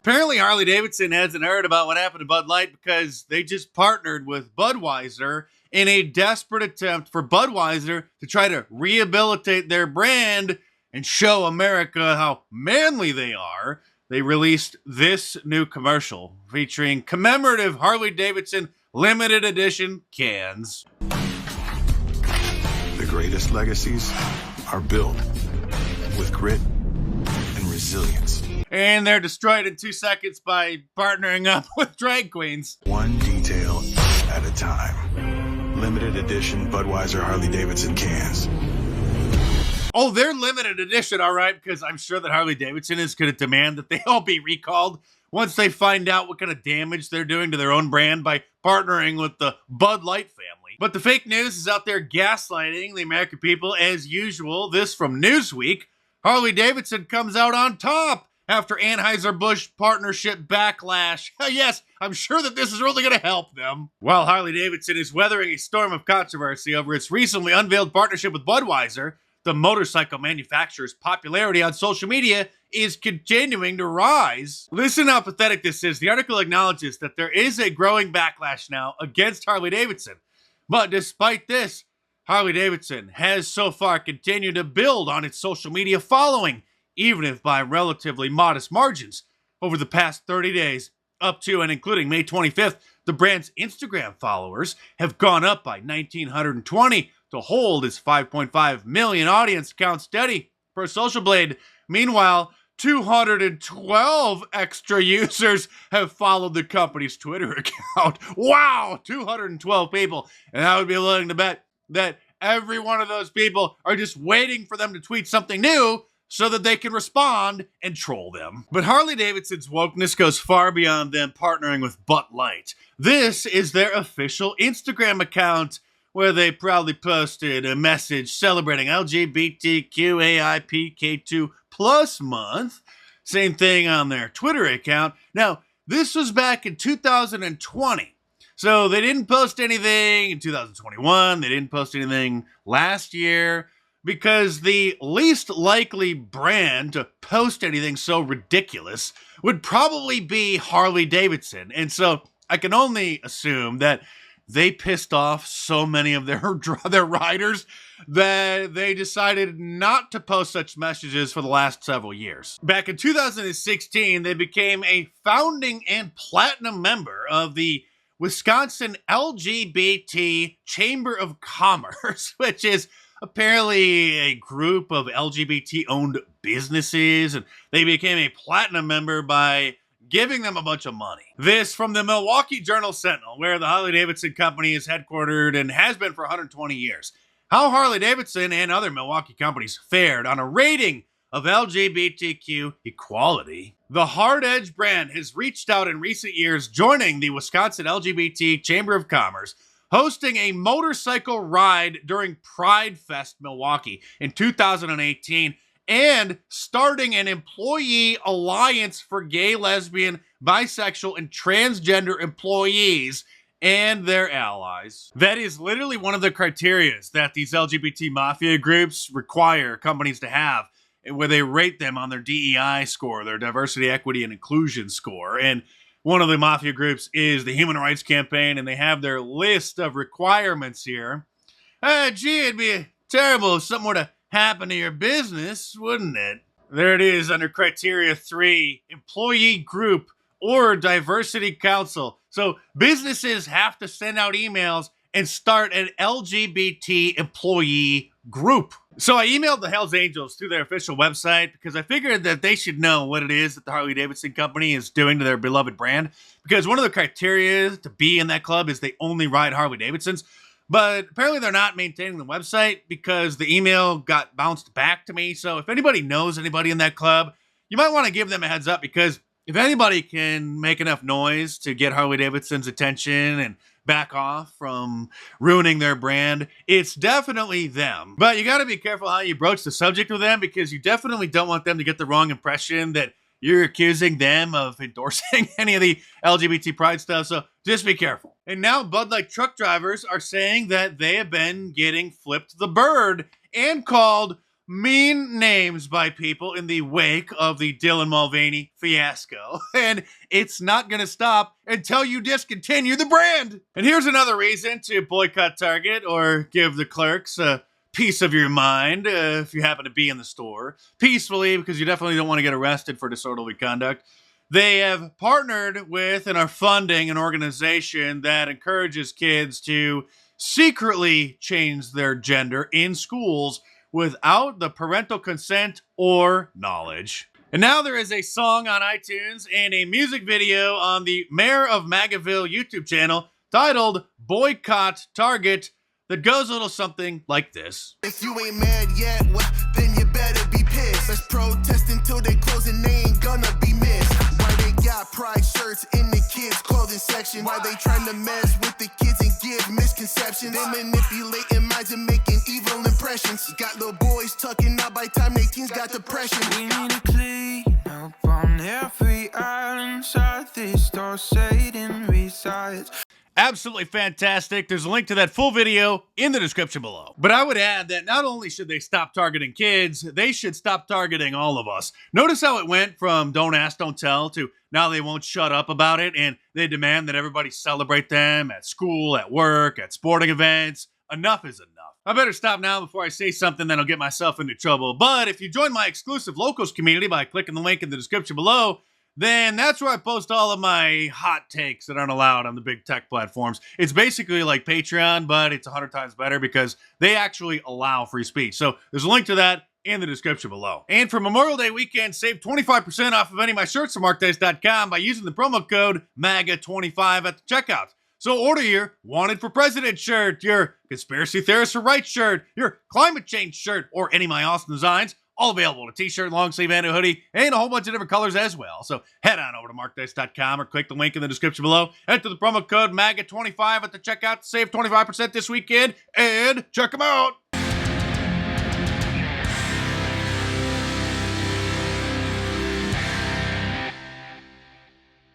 Apparently, Harley-Davidson hasn't heard about what happened to Bud Light because they just partnered with Budweiser in a desperate attempt for Budweiser to try to rehabilitate their brand and show America how manly they are. They released this new commercial featuring commemorative Harley-Davidson limited edition cans. The greatest legacies are built with grit and resilience. And they're destroyed in 2 seconds by partnering up with drag queens. One detail at a time. Limited edition Budweiser Harley-Davidson cans. Oh, they're limited edition, all right, because I'm sure that Harley-Davidson is going to demand that they all be recalled once they find out what kind of damage they're doing to their own brand by partnering with the Bud Light family. But the fake news is out there gaslighting the American people as usual. This from Newsweek. Harley-Davidson comes out on top after Anheuser-Busch partnership backlash. Yes, I'm sure that this is really going to help them. While Harley-Davidson is weathering a storm of controversy over its recently unveiled partnership with Budweiser, the motorcycle manufacturer's popularity on social media is continuing to rise. Listen how pathetic this is. The article acknowledges that there is a growing backlash now against Harley-Davidson. But despite this, Harley-Davidson has so far continued to build on its social media following, even if by relatively modest margins. Over the past 30 days, up to and including May 25th, the brand's Instagram followers have gone up by 1,920 to hold its 5.5 million audience count steady per Social Blade. Meanwhile, 212 extra users have followed the company's Twitter account. Wow, 212 people. And I would be willing to bet that every one of those people are just waiting for them to tweet something new so that they can respond and troll them. But Harley-Davidson's wokeness goes far beyond them partnering with Bud Light. This is their official Instagram account, where they proudly posted a message celebrating LGBTQAIPK2+ month. Same thing on their Twitter account. Now, this was back in 2020. So they didn't post anything in 2021. They didn't post anything last year because the least likely brand to post anything so ridiculous would probably be Harley-Davidson. And so I can only assume that they pissed off so many of their riders that they decided not to post such messages for the last several years. Back in 2016, they became a founding and platinum member of the Wisconsin LGBT Chamber of Commerce, which is apparently a group of LGBT-owned businesses, and they became a platinum member by giving them a bunch of money. This from the Milwaukee Journal-Sentinel, where the Harley-Davidson company is headquartered and has been for 120 years. How Harley-Davidson and other Milwaukee companies fared on a rating of LGBTQ equality. The Hard Edge brand has reached out in recent years, joining the Wisconsin LGBT Chamber of Commerce, hosting a motorcycle ride during Pride Fest Milwaukee in 2018, and starting an employee alliance for gay, lesbian, bisexual, and transgender employees and their allies. That is literally one of the criteria that these LGBT mafia groups require companies to have, where they rate them on their DEI score, their diversity, equity, and inclusion score. And one of the mafia groups is the Human Rights Campaign, and they have their list of requirements here. It'd be terrible if something were to happen to your business, wouldn't it? There it is under criteria 3, employee group or diversity council. So businesses have to send out emails and start an LGBT employee group. So I emailed the Hells Angels through their official website because I figured that they should know what it is that the Harley-Davidson company is doing to their beloved brand. Because one of the criteria to be in that club is they only ride Harley-Davidsons. But apparently they're not maintaining the website because the email got bounced back to me. So if anybody knows anybody in that club, you might want to give them a heads up, because if anybody can make enough noise to get Harley-Davidson's attention and back off from ruining their brand, it's definitely them. But you got to be careful how you broach the subject with them, because you definitely don't want them to get the wrong impression that you're accusing them of endorsing any of the LGBT pride stuff, so just be careful. And now Bud Light truck drivers are saying that they have been getting flipped the bird and called mean names by people in the wake of the Dylan Mulvaney fiasco. And it's not going to stop until you discontinue the brand. And here's another reason to boycott Target or give the clerks a piece of your mind if you happen to be in the store. Peacefully, because you definitely don't want to get arrested for disorderly conduct. They have partnered with and are funding an organization that encourages kids to secretly change their gender in schools without the parental consent or knowledge. And now there is a song on iTunes and a music video on the Mayor of Magaville YouTube channel titled Boycott Target that goes a little something like this. If you ain't mad yet, well, then you better be pissed. Let's protest until they close and they ain't gonna be missed. Why they got pride shirts in the kids' clothing section? Why they trying to mess with the kids and give misconceptions? They manipulating minds and making evil impressions. Got little boys tucking out by time they teens got depression. We need to clean up on every island side. This door Satan resides. Absolutely fantastic. There's a link to that full video in the description below. But I would add that not only should they stop targeting kids, they should stop targeting all of us. Notice how it went from don't ask, don't tell to now they won't shut up about it and they demand that everybody celebrate them at school, at work, at sporting events. Enough is enough. I better stop now before I say something that'll get myself into trouble. But if you join my exclusive locals community by clicking the link in the description below, then that's where I post all of my hot takes that aren't allowed on the big tech platforms. It's basically like Patreon, but it's 100 times better because they actually allow free speech. So there's a link to that in the description below. And for Memorial Day weekend, save 25% off of any of my shirts at markdice.com by using the promo code MAGA25 at the checkout. So order your Wanted for President shirt, your Conspiracy Theorist for Right shirt, your Climate Change shirt, or any of my awesome designs. All available in a t-shirt, long sleeve, and a hoodie, and a whole bunch of different colors as well. So head on over to markdice.com or click the link in the description below. Enter the promo code MAGA25 at the checkout to save 25% this weekend, and check them out.